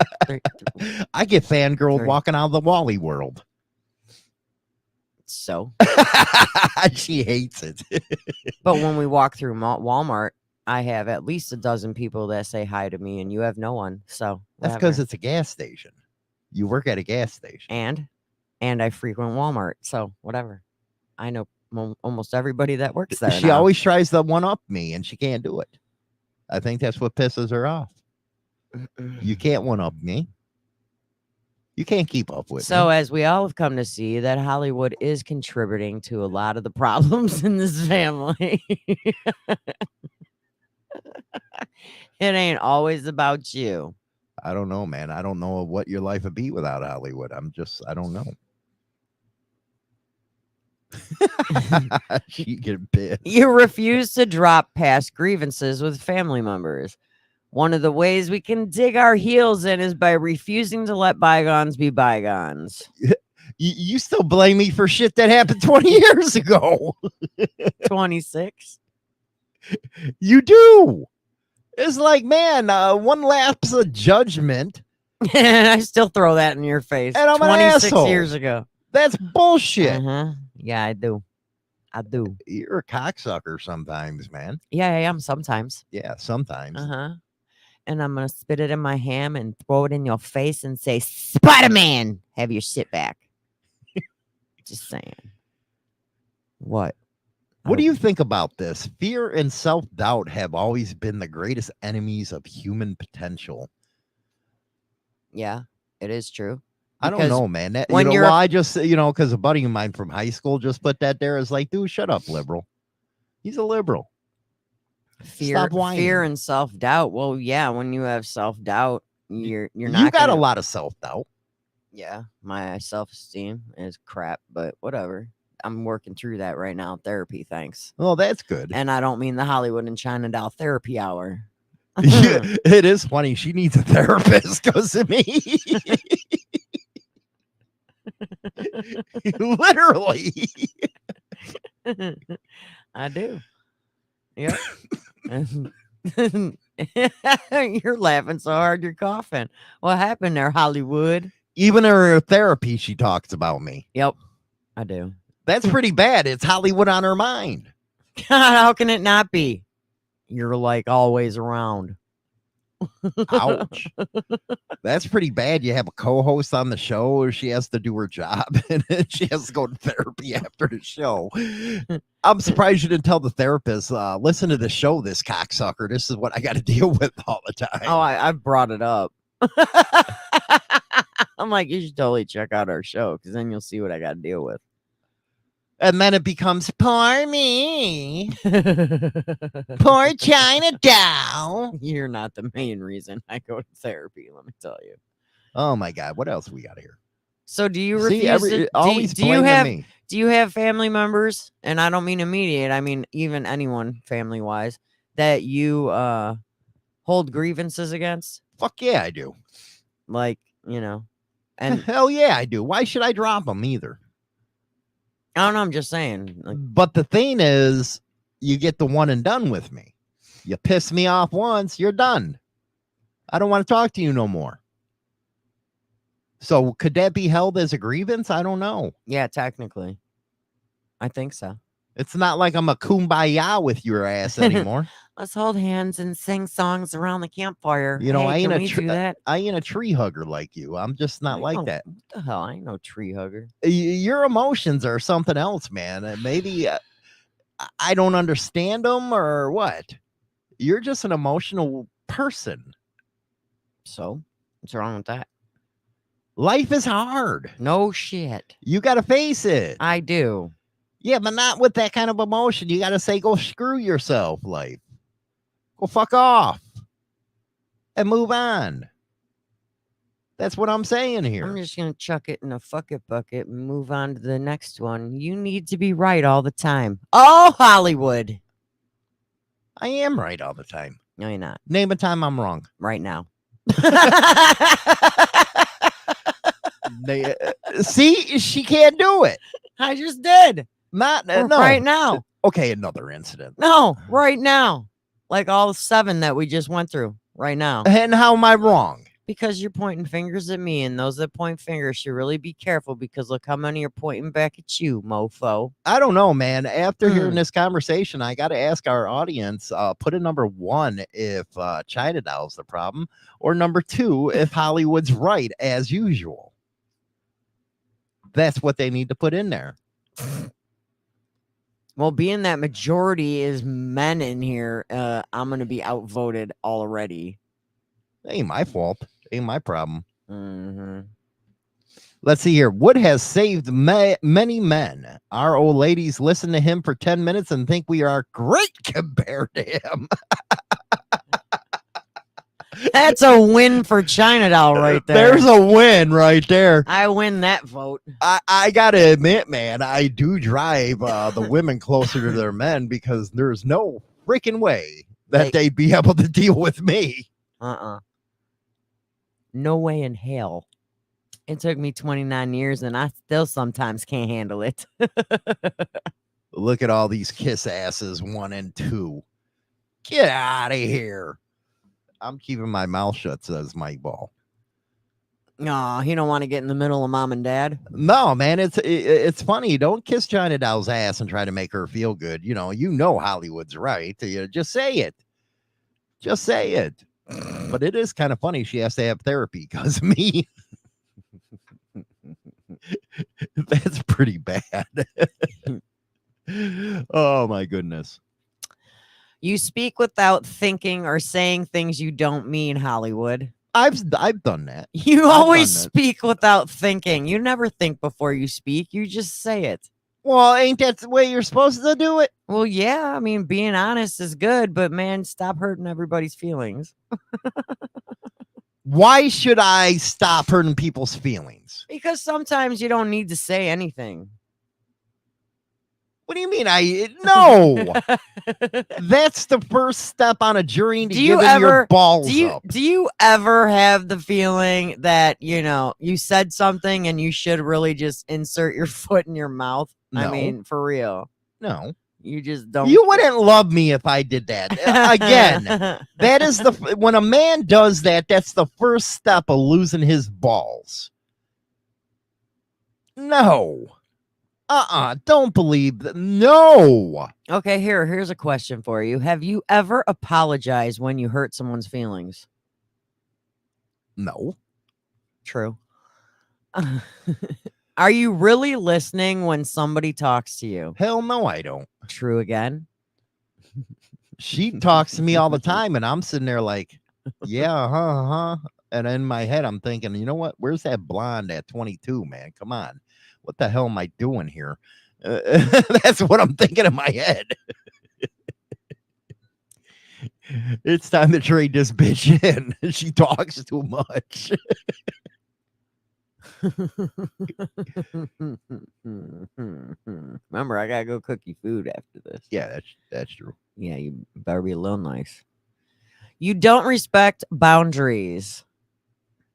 A: I get fangirled
B: Three.
A: walking out of the Wally world.
B: So,
A: She hates it.
B: but when we walk through Walmart, I have at least a dozen people that say hi to me, and you have no one. So
A: That's
B: whatever.
A: because it's a gas station. You work at a gas station.
B: And I frequent Walmart, so whatever. I know almost everybody that works there.
A: She
B: now.
A: always tries to one up me, and she can't do it. I think that's what pisses her off. You can't one up me. You can't keep up with
B: So,
A: me.
B: as we all have come to see, that Hollywood is contributing to a lot of the problems in this family. It ain't always about you.
A: I don't know, man. I don't know what your life would be without Hollywood. I don't know. She get pissed.
B: You refuse to drop past grievances with family members. One of the ways we can dig our heels in is by refusing to let bygones be bygones.
A: You still blame me for shit that happened 20 years ago.
B: 26.
A: You do. It's like, man, one lapse of judgment.
B: And I still throw that in your face.
A: And I'm an
B: 26
A: asshole.
B: years ago.
A: That's bullshit.
B: Uh-huh. Yeah, I do.
A: You're a cocksucker sometimes, man.
B: Yeah, I am sometimes.
A: Yeah, sometimes.
B: Uh-huh. And I'm gonna spit it in my ham and throw it in your face and say, Spider-Man, have your shit back. Just saying. What?
A: What do you think about this? Fear and self-doubt have always been the greatest enemies of human potential.
B: Yeah, it is true.
A: I don't
B: Because
A: know, man. That,
B: when you're-
A: well, I just, because a buddy of mine from high school just put that there. Is like, dude, shut up, liberal. He's a liberal. Stop whining.
B: Fear and self-doubt. Well, yeah, when you have self-doubt, you're not
A: You got
B: gonna,
A: a lot of self-doubt.
B: Yeah, my self-esteem is crap, but whatever. I'm working through that right now in therapy, thanks.
A: Well, that's good.
B: And I don't mean the Hollywood and China Doll therapy hour.
A: Yeah, it is funny. She needs a therapist because of me. Literally.
B: I do. Yep. You're laughing so hard you're coughing. What happened there, Hollywood?
A: Even her therapy, she talks about me.
B: Yep, I do.
A: That's pretty bad. It's Hollywood on her mind.
B: God, how can it not be? You're like always around.
A: Ouch. That's pretty bad. You have a co-host on the show, or she has to do her job and then she has to go to therapy after the show. I'm surprised you didn't tell the therapist, listen to the show, this cocksucker. This is what I got to deal with all the time.
B: Oh, I've brought it up. I'm like, you should totally check out our show because then you'll see what I got to deal with.
A: And then it becomes poor me, poor China doll.
B: You're not the main reason I go to therapy, let me tell you.
A: Oh my God, what else we got here?
B: So do you
A: See,
B: refuse to,
A: always
B: do you
A: blaming
B: have
A: me.
B: do you have family members, and I don't mean immediate, I mean even anyone family wise, that you hold grievances against?
A: Fuck yeah, I do.
B: Like, and
A: Hell yeah, I do. Why should I drop them either?
B: I don't know, I'm just saying. Like,
A: But the thing is, you get the one and done with me. You piss me off once, you're done. I don't want to talk to you no more. So could that be held as a grievance? I don't know.
B: yeah, technically. I think so.
A: It's not like I'm a kumbaya with your ass anymore.
B: Let's hold hands and sing songs around the campfire.
A: You know, I
B: can
A: ain't a
B: we
A: tr-
B: do that?
A: I ain't a tree hugger like you. I'm just not like
B: know.
A: that.
B: What the hell? I ain't no tree hugger.
A: Your emotions are something else, man. Maybe I don't understand them or what. You're just an emotional person.
B: So what's wrong with that?
A: Life is hard.
B: No shit.
A: You got to face it.
B: I do.
A: Yeah, but not with that kind of emotion. You got to say, go screw yourself, life. Go fuck off. And move on. That's what I'm saying here.
B: I'm just gonna chuck it in a fuck it bucket and move on to the next one. You need to be right all the time. Oh, Hollywood.
A: I am right all the time.
B: No, you're not.
A: Name a time I'm wrong.
B: Right now.
A: See, she can't do it.
B: I just did.
A: Not no.
B: Right now.
A: Okay, another incident.
B: No, right now. Like all 7 that we just went through right now.
A: And how am I wrong?
B: Because you're pointing fingers at me, and those that point fingers should really be careful because look how many are pointing back at you, mofo.
A: I don't know, man. After hearing
B: Hmm.
A: this conversation, I got to ask our audience, put a number 1 if China Doll's the problem, or number 2 if Hollywood's right, as usual. That's what they need to put in there.
B: Well, being that majority is men in here, I'm going to be outvoted already.
A: Ain't my fault. Ain't my problem.
B: Mm-hmm.
A: Let's see here. Wood has saved many men. Our old ladies listen to him for 10 minutes and think we are great compared to him.
B: That's a win for China Doll right there.
A: There's a win right there.
B: I win that vote.
A: I got to admit, man, I do drive the women closer to their men because there's no freaking way that they'd be able to deal with me.
B: No way in hell. It took me 29 years and I still sometimes can't handle it.
A: Look at all these kiss asses 1 and 2. Get out of here. I'm keeping my mouth shut, says Mike Ball.
B: No, he don't want to get in the middle of mom and dad.
A: No, man, it's funny. Don't kiss China Doll's ass and try to make her feel good. You know Hollywood's right. Just say it. Just say it. But it is kind of funny. She has to have therapy because of me. That's pretty bad. Oh, my goodness.
B: You speak without thinking or saying things you don't mean, Hollywood.
A: I've done that.
B: You
A: I've
B: always
A: done that.
B: speak without thinking. You never think before you speak. You just say it.
A: Well, ain't that the way you're supposed to do it?
B: Well, yeah. I mean, being honest is good, but man, stop hurting everybody's feelings.
A: Why should I stop hurting people's feelings?
B: Because sometimes you don't need to say anything.
A: What do you mean? No. That's the first step on a journey to
B: Do you
A: giving your
B: ever-
A: balls
B: Do
A: up.
B: you ever have the feeling that, you said something and you should really just insert your foot in your mouth? I
A: No.
B: mean, for real.
A: No.
B: You just don't.
A: You wouldn't love me if I did that. Again, that is when a man does that, that's the first step of losing his balls. No. Don't believe that. No.
B: Okay, here's a question for you. Have you ever apologized when you hurt someone's feelings?
A: No.
B: True. Are you really listening when somebody talks to you?
A: Hell no, I don't.
B: True again.
A: She talks to me all the time, and I'm sitting there like, yeah, huh. And in my head, I'm thinking, you know what? Where's that blonde at 22, man? Come on. What the hell am I doing here? That's what I'm thinking in my head. It's time to trade this bitch in. She talks too much.
B: Remember, I gotta go cook you food after this.
A: Yeah, that's true.
B: Yeah, you better be a little nice. You don't respect boundaries.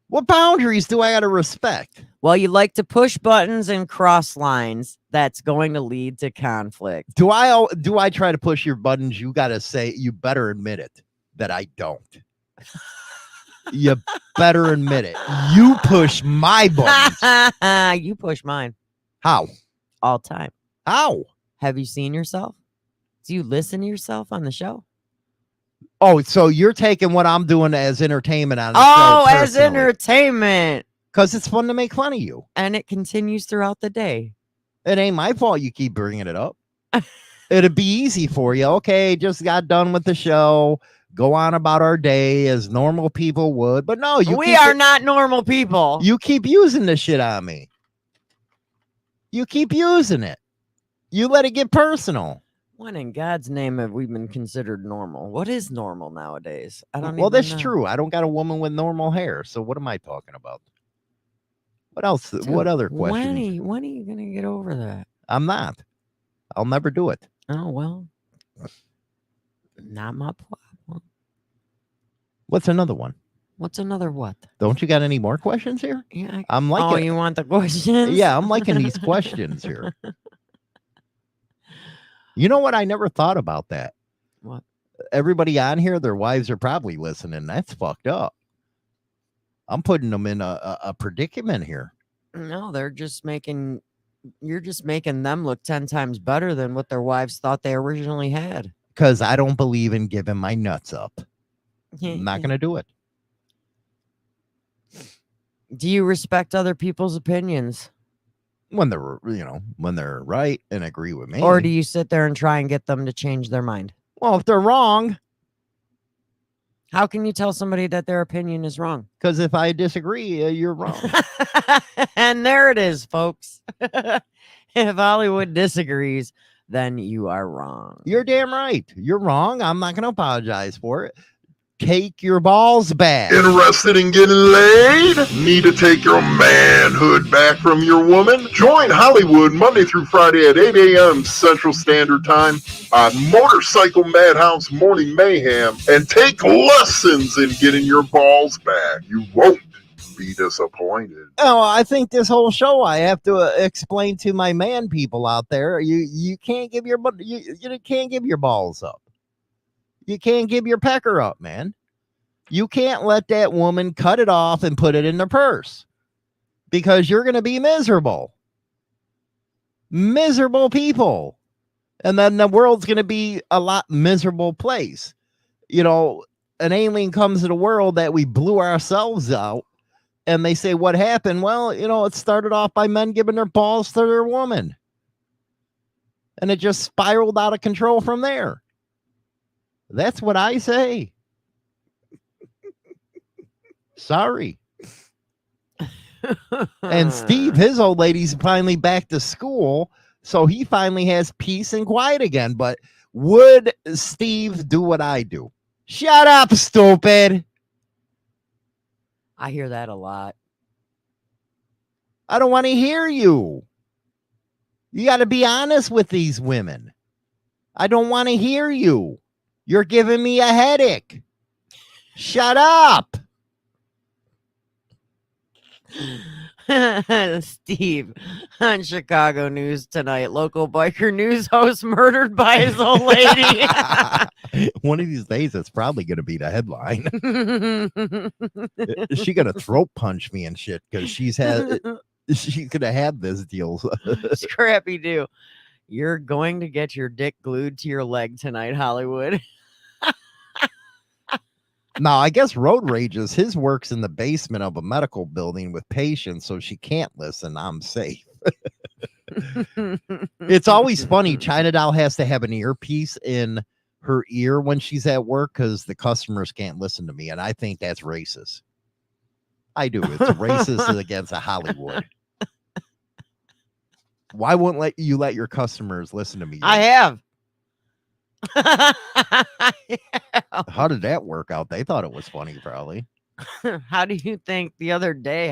A: What boundaries do I gotta respect?
B: Well, you like to push buttons and cross lines. That's going to lead to conflict.
A: Do I try to push your buttons? You gotta say, you better admit it that I don't. You better admit it. You push my buttons.
B: You push mine
A: How?
B: all time.
A: How?
B: Have you seen yourself? Do you listen to yourself on the show?
A: Oh, so you're taking what I'm doing as entertainment on the
B: Oh,
A: show
B: as entertainment.
A: because it's fun to make fun of you.
B: And it continues throughout the day.
A: It ain't my fault you keep bringing it up. It'd be easy for you. Okay, just got done with the show. Go on about our day as normal people would. But no,
B: We are not normal people.
A: You keep using this shit on me. You keep using it. You let it get personal.
B: When in God's name have we been considered normal? What is normal nowadays? I don't
A: Well,
B: even
A: that's
B: know.
A: true. I don't got a woman with normal hair. So what am I talking about? What else?
B: Dude,
A: What other questions?
B: When are you going to get over that?
A: I'm not. I'll never do it.
B: Oh, well, not my problem.
A: What's another one?
B: What's another what?
A: Don't you got any more questions here?
B: Yeah.
A: I'm
B: Oh,
A: liking.
B: you want the questions?
A: Yeah, I'm liking these questions here. You know what? I never thought about that.
B: What?
A: Everybody on here, their wives are probably listening. That's fucked up. I'm putting them in a predicament here.
B: No, they're just making. You're just making them look 10 times better than what their wives thought they originally had.
A: Because I don't believe in giving my nuts up. I'm not going to do it.
B: Do you respect other people's opinions?
A: When they're, when they're right and agree with me.
B: Or do you sit there and try and get them to change their mind?
A: Well, if they're wrong,
B: How can you tell somebody that their opinion is wrong?
A: because if I disagree, you're wrong.
B: And there it is, folks. If Hollywood disagrees, then you are wrong.
A: You're damn right. You're wrong. I'm not going to apologize for it. Take your balls back.
C: Interested in getting laid? Need to take your manhood back from your woman? Join Hollywood Monday through Friday at 8 a.m. Central Standard Time on Motorcycle Madhouse Morning Mayhem and take lessons in getting your balls back. You won't be disappointed.
A: Oh, I think this whole show I have to explain to my man people out there. You can't give your you can't give your balls up. You can't give your pecker up, man. You can't let that woman cut it off and put it in the purse because you're going to be miserable. Miserable people. And then the world's going to be a lot miserable place. An alien comes to the world that we blew ourselves out and they say, what happened? Well, it started off by men giving their balls to their woman. And it just spiraled out of control from there. That's what I say. Sorry. And Steve, his old lady's finally back to school, so he finally has peace and quiet again. But would Steve do what I do? Shut up, stupid.
B: I hear that a lot.
A: I don't want to hear you. You got to be honest with these women. I don't want to hear you. You're giving me a headache. Shut up.
B: Steve, on Chicago News tonight, local biker news host murdered by his old lady.
A: One of these days, it's probably going to be the headline. She going to throat punch me and shit because she's going to have this deal.
B: Scrappy Doo, you're going to get your dick glued to your leg tonight, Hollywood.
A: Now, I guess Road Rages, his work's in the basement of a medical building with patients, so she can't listen. I'm safe. It's always funny. China Doll has to have an earpiece in her ear when she's at work because the customers can't listen to me, and I think that's racist. I do. It's racist against Hollywood. Why won't you let your customers listen to me?
B: I have.
A: How did that work out? They thought it was funny, probably.
B: How do you think the other day,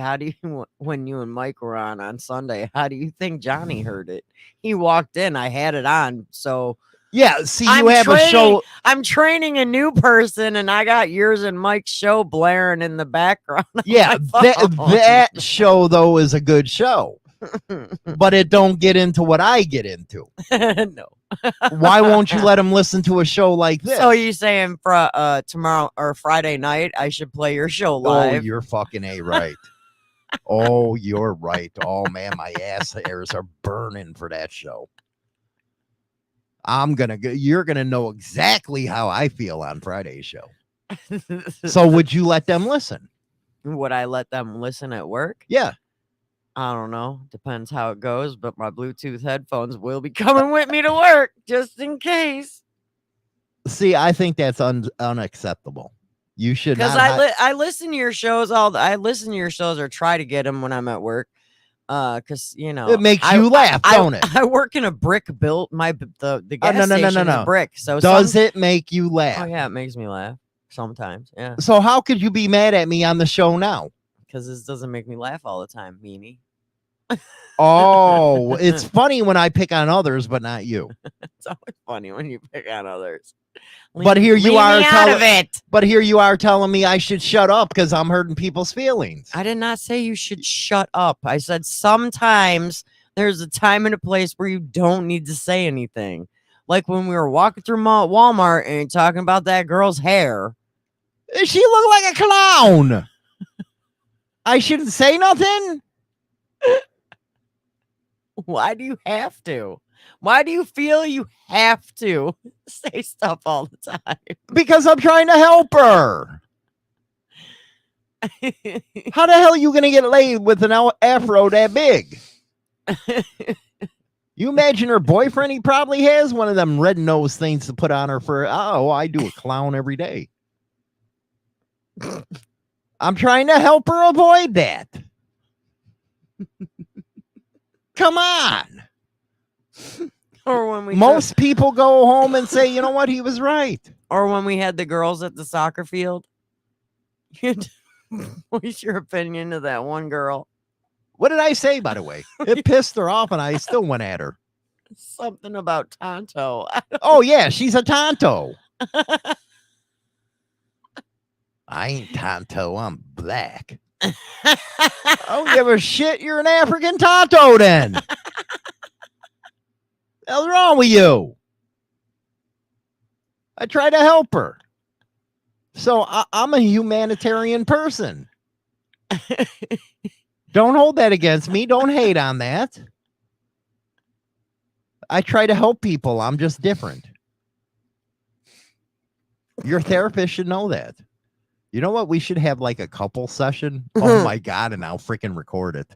B: when you and Mike were on Sunday, how do you think Johnny heard it? He walked in, I had it on. So
A: yeah, see,
B: I'm
A: you have a show.
B: I'm training a new person and I got yours and Mike's show blaring in the background.
A: Yeah, that show though is a good show. But it don't get into what I get into.
B: No.
A: Why won't you let them listen to a show like this?
B: So you saying for tomorrow or Friday night I should play your show live?
A: Oh, you're fucking right. Oh, you're right. Oh man, my ass hairs are burning for that show. You're gonna know exactly how I feel on Friday's show. So would you let them listen?
B: Would I let them listen at work?
A: Yeah.
B: I don't know. Depends how it goes, but my Bluetooth headphones will be coming with me to work just in case.
A: See, I think that's unacceptable. You should
B: because
A: not.
B: I listen to your shows I listen to your shows or try to get them when I'm at work. Because
A: it makes you laugh, don't it?
B: I work in a brick built the gas station is brick. So
A: does it make you laugh?
B: Oh yeah, it makes me laugh sometimes. Yeah.
A: So how could you be mad at me on the show now?
B: Because this doesn't make me laugh all the time, meanie.
A: Oh, it's funny when I pick on others, but not you.
B: It's always funny when you pick on others.
A: But here you
B: leave
A: are
B: me out of it.
A: But here you are telling me I should shut up because I'm hurting people's feelings.
B: I did not say you should shut up. I said sometimes there's a time and a place where you don't need to say anything. Like when we were walking through Walmart and talking about that girl's hair.
A: She looked like a clown. I shouldn't say nothing?
B: Why do you have to? Why do you feel you have to say stuff all the time?
A: Because I'm trying to help her. How the hell are you going to get laid with an afro that big? You imagine her boyfriend, he probably has one of them red nose things to put on her for, oh, I do a clown every day. I'm trying to help her avoid that. Come on.
B: Or when we
A: Most people go home and say, you know what, he was right.
B: or when we had the girls at the soccer field. What's your opinion of that one girl?
A: What did I say, by the way? It pissed her off and I still went at her.
B: Something about Tonto.
A: Oh, yeah, she's a Tonto. I ain't Tonto, I'm black. I don't give a shit. You're an African Tonto then. What's wrong with you? I try to help her. So I'm a humanitarian person. Don't hold that against me. Don't hate on that. I try to help people. I'm just different. Your therapist should know that. You know what? We should have like a couple session. Oh my God. And I'll freaking record it.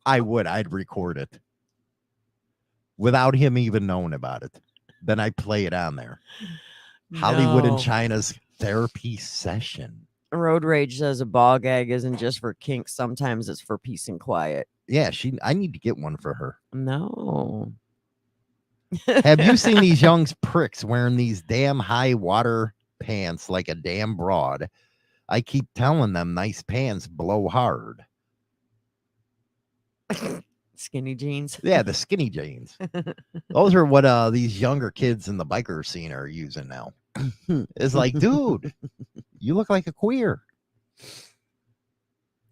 A: I'd record it without him even knowing about it. Then I play it on there. Hollywood and China's therapy session.
B: Road Rage says a ball gag isn't just for kinks. Sometimes it's for peace and quiet.
A: Yeah, I need to get one for her.
B: No.
A: Have you seen these young pricks wearing these damn high water pants like a damn broad? I keep telling them nice pants blow hard.
B: Skinny jeans.
A: Yeah, the skinny jeans. Those are what these younger kids in the biker scene are using now. It's like, dude, you look like a queer.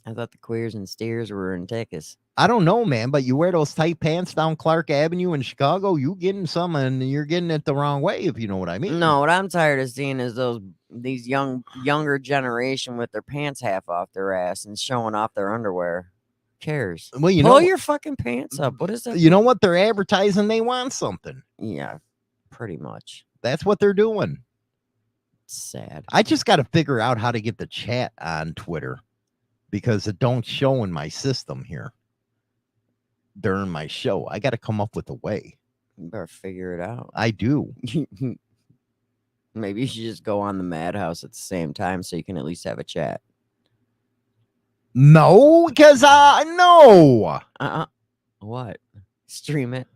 B: I thought the queers and steers were in Texas.
A: I don't know, man, but you wear those tight pants down Clark Avenue in Chicago, you getting some and you're getting it the wrong way, if you know what I mean.
B: No, what I'm tired of seeing is these younger generation with their pants half off their ass and showing off their underwear. Who cares?
A: Well, you
B: Pull
A: know,
B: your fucking pants up. What is that?
A: you know what? They're advertising they want something.
B: Yeah, pretty much.
A: That's what they're doing.
B: Sad.
A: I just got to figure out how to get the chat on Twitter because it don't show in my system here during my show. I got to come up with a way.
B: You better figure it out.
A: I do.
B: Maybe you should just go on the Madhouse at the same time so you can at least have a chat.
A: No, because no.
B: What? Stream it.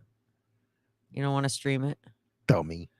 B: You don't want to stream it?
A: Dummy.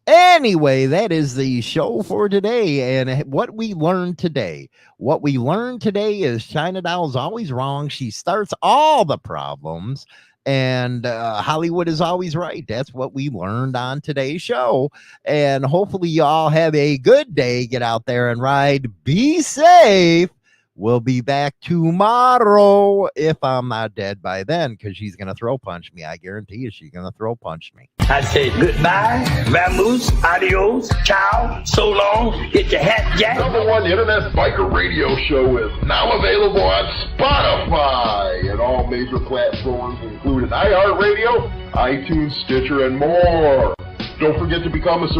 A: Anyway, that is the show for today. And what we learned today. What we learned today is China Doll's always wrong. She starts all the problems. And Hollywood is always right. That's what we learned on today's show. And hopefully you all have a good day. Get out there and ride. Be safe. We'll be back tomorrow if I'm not dead by then, because she's going to throw punch me. I guarantee you she's going to throw punch me.
E: I say goodbye, vamoose, adios, ciao, so long, get your hat jack.
C: #1 internet biker radio show is now available on Spotify and all major platforms, including iHeartRadio, iTunes, Stitcher, and more. Don't forget to become a subscriber